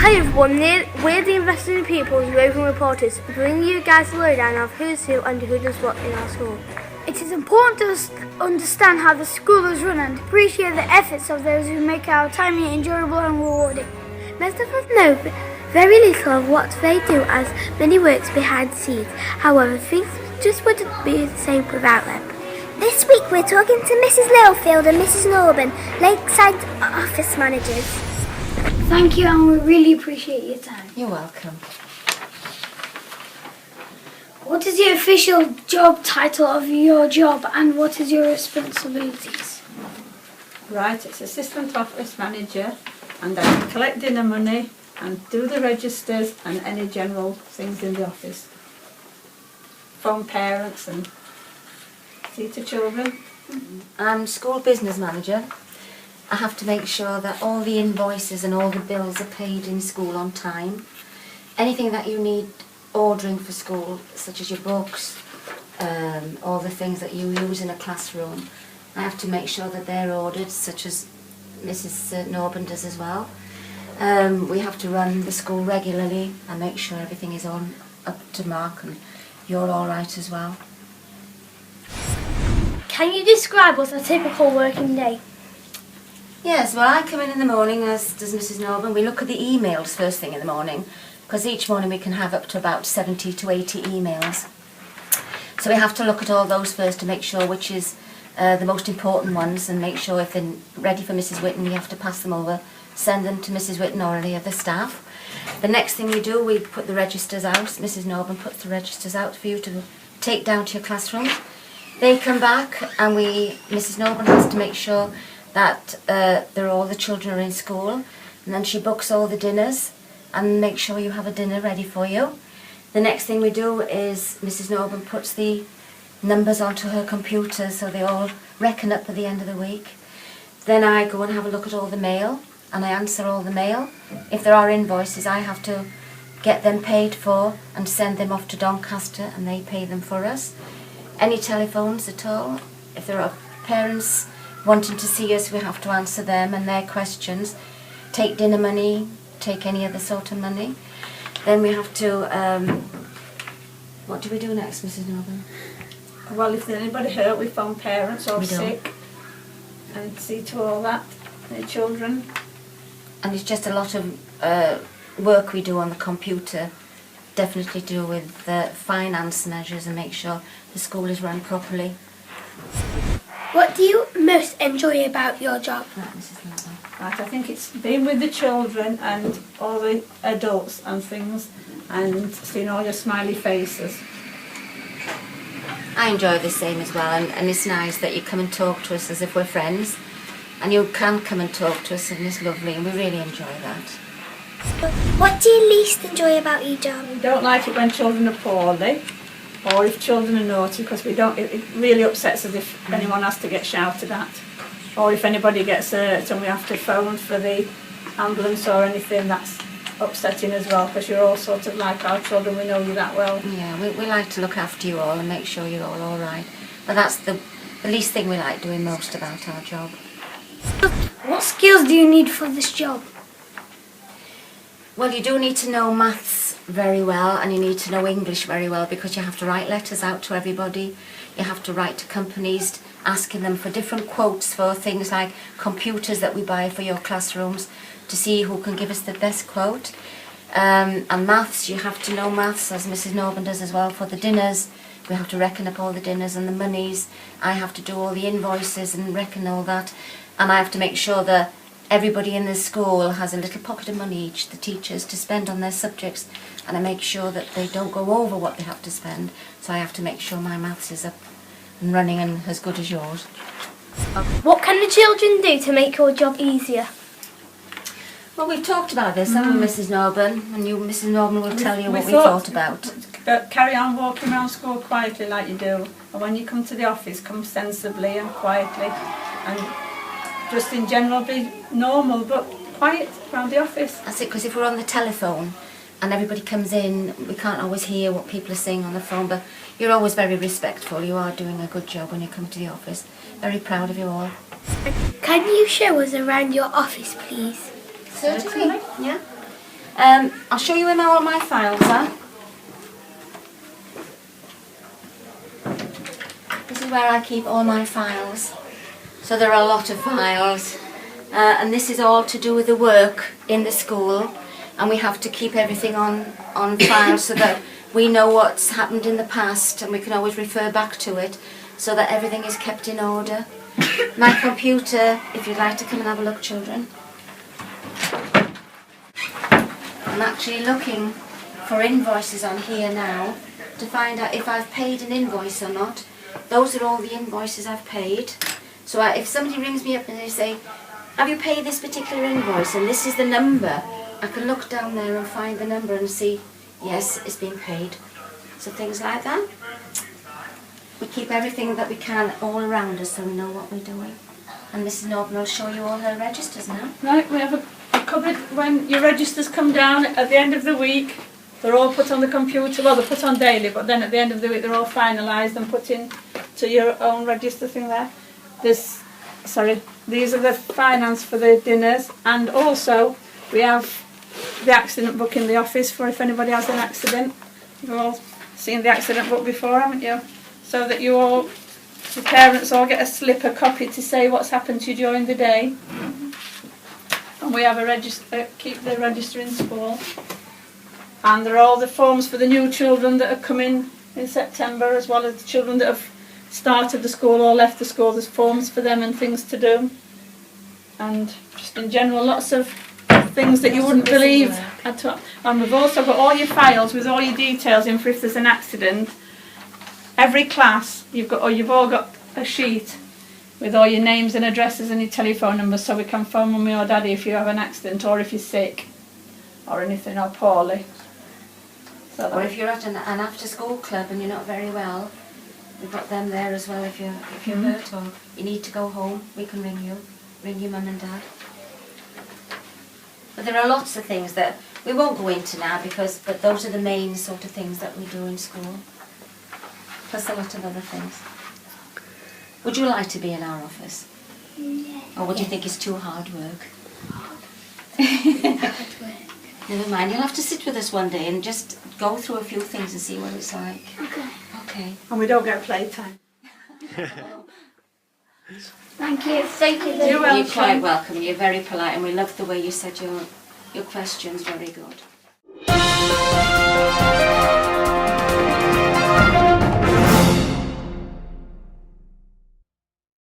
Hi everyone, we're the Investigating Pupils roving reporters, bringing you guys the lowdown of who's who and who does what in our school. It is important to understand how the school is run and appreciate the efforts of those who make our time here enjoyable and rewarding. Most of us know very little of what they do, as many works behind the scenes. However, things just wouldn't be the same without them. This week we're talking to Mrs. Littlefield and Mrs. Norburn, Lakeside office managers. Thank you, and we really appreciate your time. You're welcome. What is the official job title of your job and what is your responsibilities? Right, it's assistant office manager, and I collect dinner money and do the registers and any general things in the office. Phone parents and see to children. I'm school business manager. I have to make sure that all the invoices and all the bills are paid in school on time. Anything that you need ordering for school, such as your books, all the things that you use in a classroom, I have to make sure that they're ordered, such as Mrs. Norburn does as well. We have to run the school regularly and make sure everything is on up to mark and you're all right as well. Can you describe what's a typical working day? Yes, well, I come in the morning, as does Mrs. Norburn. We look at the emails first thing in the morning, because each morning we can have up to about 70 to 80 emails. So we have to look at all those first to make sure which is the most important ones, and make sure if they're ready for Mrs. Whitten, we have to pass them over, send them to Mrs. Whitten or any other staff. The next thing we do, we put the registers out. Mrs. Norburn puts the registers out for you to take down to your classrooms. They come back, and Mrs. Norburn has to make sure that all the children are in school, and then she books all the dinners and make sure you have a dinner ready for you. The next thing we do is Mrs. Norburn puts the numbers onto her computer so they all reckon up at the end of the week. Then I go and have a look at all the mail and I answer all the mail. If there are invoices, I have to get them paid for and send them off to Doncaster and they pay them for us. Any telephones at all, if there are parents wanting to see us, we have to answer them and their questions. Take dinner money, take any other sort of money. Then we have to, what do we do next, Mrs. Norburn? Well, if there's anybody hurt, we phone parents or We don't. sick and see to all that, the children. And it's just a lot of work we do on the computer, definitely to do with finance measures and make sure the school is run properly. What do you most enjoy about your job? Right, Mrs. Norburn. Right, I think it's being with the children and all the adults and things and seeing all your smiley faces. I enjoy the same as well, and it's nice that you come and talk to us as if we're friends, and you can come and talk to us and it's lovely and we really enjoy that. What do you least enjoy about your job? We don't like it when children are poorly or if children are naughty, because it really upsets us if anyone has to get shouted at, or if anybody gets hurt and we have to phone for the ambulance or anything. That's upsetting as well, because you're all sort of like our children, we know you that well. Yeah, we like to look after you all and make sure you're all right, but that's the least thing we like doing most about our job. What skills do you need for this job? Well, you do need to know maths very well and you need to know English very well, because you have to write letters out to everybody. You have to write to companies asking them for different quotes for things like computers that we buy for your classrooms, to see who can give us the best quote. And maths, you have to know maths, as Mrs. Norburn does as well, for the dinners. We have to reckon up all the dinners and the monies. I have to do all the invoices and reckon all that. And I have to make sure that everybody in the school has a little pocket of money each, the teachers, to spend on their subjects, and I make sure that they don't go over what they have to spend. So I have to make sure my maths is up and running and as good as yours. What can the children do to make your job easier? Well, we've talked about this, haven't we, Mrs. Norburn? And Mrs. Norburn will tell you what we thought thought about. Carry on walking around school quietly like you do, and when you come to the office, come sensibly and quietly, and just in general be normal but quiet around the office. That's it, because if we're on the telephone and everybody comes in, we can't always hear what people are saying on the phone, but you're always very respectful. You are doing a good job when you come to the office. Very proud of you all. Can you show us around your office, please? Certainly, yeah. I'll show you where all my files are. This is where I keep all my files. So there are a lot of files. And this is all to do with the work in the school. And we have to keep everything on file so that we know what's happened in the past and we can always refer back to it so that everything is kept in order. My computer, if you'd like to come and have a look, children. I'm actually looking for invoices on here now to find out if I've paid an invoice or not. Those are all the invoices I've paid. So if somebody rings me up and they say, have you paid this particular invoice and this is the number, I can look down there and find the number and see, yes, it's been paid. So things like that. We keep everything that we can all around us so we know what we're doing. And Mrs. Norton will show you all her registers now. Right, we have a cupboard. When your registers come down at the end of the week, they're all put on the computer. Well, they're put on daily, but then at the end of the week they're all finalised and put in to your own register thing there. These are the finance for the dinners, and also we have the accident book in the office for if anybody has an accident. You've all seen the accident book before, haven't you? So that you all, the parents all get a slip, a copy to say what's happened to you during the day. And we have a register, keep the register in school. And there are all the forms for the new children that are coming in September, as well as the children that have started the school or left the school. There's forms for them and things to do. And just in general, lots of things that you wouldn't believe. And we've also got all your files with all your details in for if there's an accident. Every class, you've all got a sheet with all your names and addresses and your telephone numbers, so we can phone mummy or daddy if you have an accident or if you're sick or anything, or poorly. So Or if you're at an after-school club and you're not very well, we've got them there as well. If you're hurt or you need to go home, we can ring your mum and dad. But there are lots of things that we won't go into now but those are the main sort of things that we do in school. Plus a lot of other things. Would you like to be in our office? Yeah. Or would you think it's too hard work? Hard work. Never mind, you'll have to sit with us one day and just go through a few things and see what it's like. Okay. Okay. and we don't get playtime. Thank you. Thank you. You're welcome. You're quite welcome. You're very polite and we love the way you said your questions. Very good.